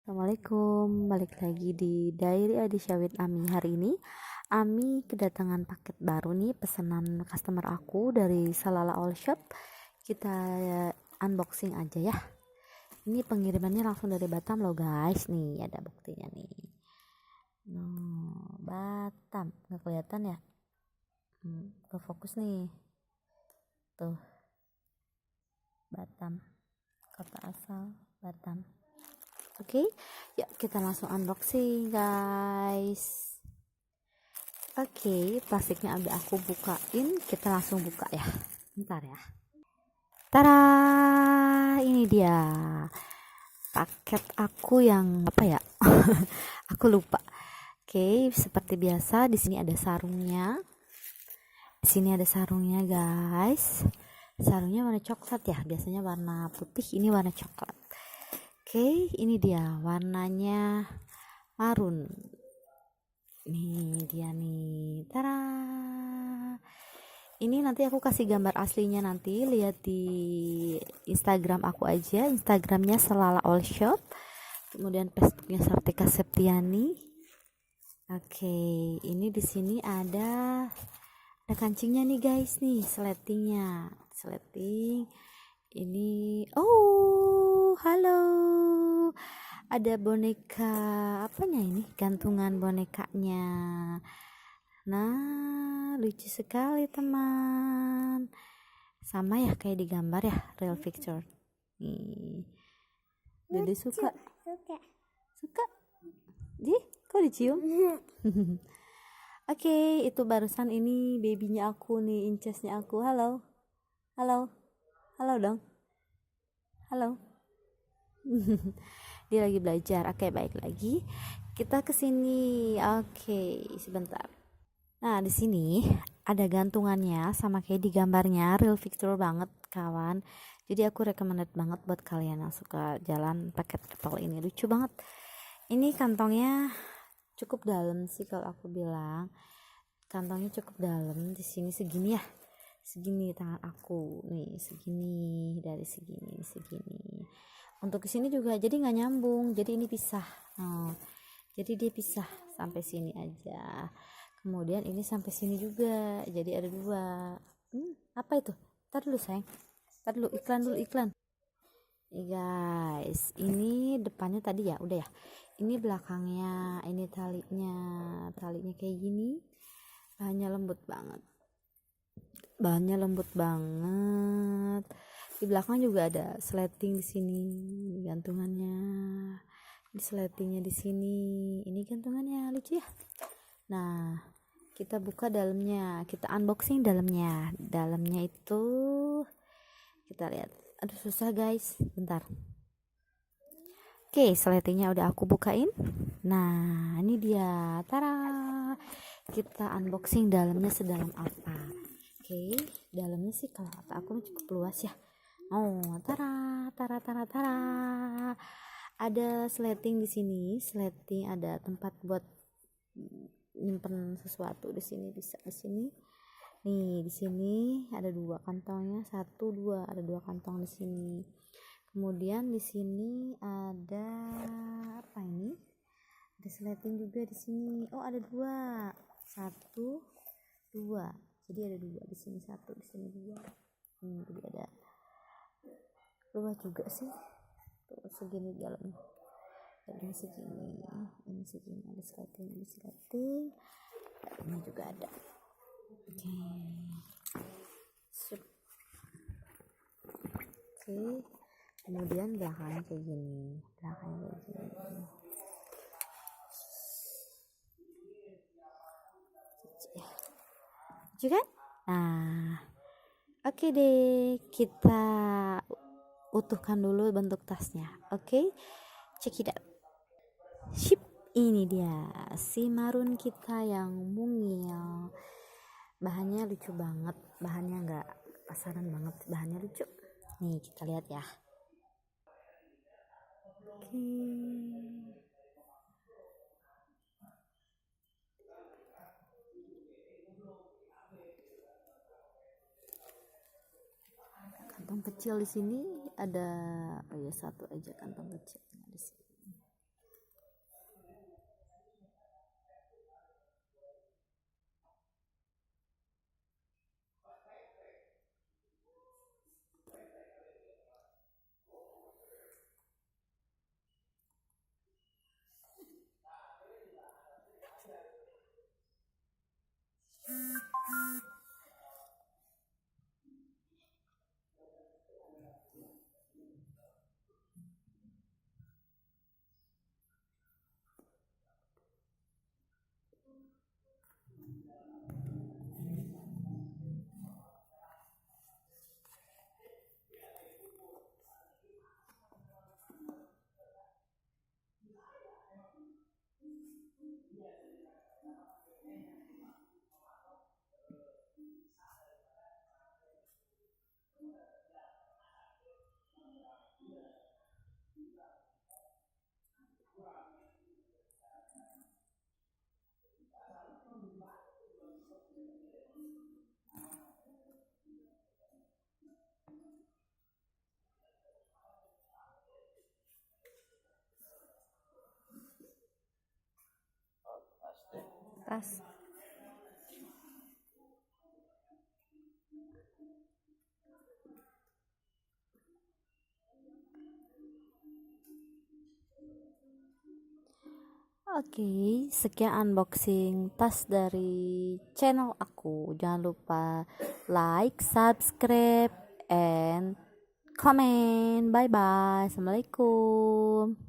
Assalamualaikum, balik lagi di Diary Adisha with Ami. Hari ini Ami kedatangan paket baru nih, pesanan customer aku dari Salala All Shop. Kita unboxing aja ya. Ini pengirimannya langsung dari Batam loh guys. Nih ada buktinya nih. Batam, nggak kelihatan ya? Ke fokus nih. Tuh, Batam, kota asal Batam. Oke, yuk kita langsung unboxing guys. Oke, plastiknya udah aku bukain, kita langsung buka ya. Bentar ya. Tara, ini dia paket aku yang apa ya? Aku lupa. Oke, seperti biasa di sini ada sarungnya. Di sini ada sarungnya guys. Sarungnya warna coklat ya. Biasanya warna putih, ini warna coklat. Oke, ini dia warnanya marun. Nih dia nih. Tara. Ini nanti aku kasih gambar aslinya, nanti lihat di Instagram aku aja. Instagramnya Salala All Shop. Kemudian Facebooknya Sartika Septiani. Oke, ini di sini ada kancingnya nih guys nih, sletingnya. Sleting. Ini halo, ada boneka apanya ini, gantungan bonekanya. Nah, lucu sekali teman, sama ya kayak di gambar ya, real picture nih. Dede suka kok dicium. Oke, itu barusan ini babynya aku nih, incesnya aku. Halo dong, halo. Dia lagi belajar. Oke, baik, lagi kita kesini. Oke, sebentar. Nah, di sini ada gantungannya sama kayak di gambarnya, real picture banget kawan. Jadi aku recommended banget buat kalian yang suka jalan pakai travel ini, lucu banget. Ini kantongnya cukup dalam sih kalau aku bilang. Kantongnya cukup dalam, di sini segini ya. Segini tangan aku nih, segini, dari segini. Untuk kesini juga jadi nggak nyambung, jadi ini pisah. Jadi dia pisah sampai sini aja. Kemudian ini sampai sini juga, jadi ada dua. Apa itu? Ntar dulu sayang, ntar dulu iklan. Nih guys, ini depannya tadi ya udah ya. Ini belakangnya, ini talinya kayak gini. Bahannya lembut banget. Di belakang juga ada sleting di sini, gantungannya. Di sletingnya di sini, ini gantungannya, lucu ya. Nah, kita buka dalamnya, kita unboxing dalamnya. Dalamnya itu kita lihat. Aduh susah guys, bentar. Oke, sletingnya udah aku bukain. Nah, ini dia. Tara. Kita unboxing dalamnya sedalam apa. Oke, dalamnya sih kalau kata aku cukup luas ya. Tara. Ada sleting di sini. Sleting ada tempat buat nyimpen sesuatu di sini, bisa di sini. Nih, di sini ada dua kantongnya, ada dua kantong di sini. Kemudian di sini ada apa ini? Ada sleting juga di sini. Ada dua. Satu, dua. Jadi ada dua di sini, satu di sini dua. Jadi ada dua juga sih. Tuh segini dalamnya. Ini segini ada sleting, ini juga ada. Oke. Kemudian belakangnya kayak gini. Lucu kan? Nah, oke deh, kita utuhkan dulu bentuk tasnya. Oke, check it out. Sip, ini dia si marun kita yang mungil. Bahannya lucu banget, bahannya nggak pasaran banget, bahannya lucu. Nih kita lihat ya. Oke. Kantong kecil di sini ada, satu aja kantong kecil di sini. Tas. Oke, sekian unboxing tas dari channel aku. Jangan lupa like, subscribe, and comment. Bye bye. Assalamualaikum.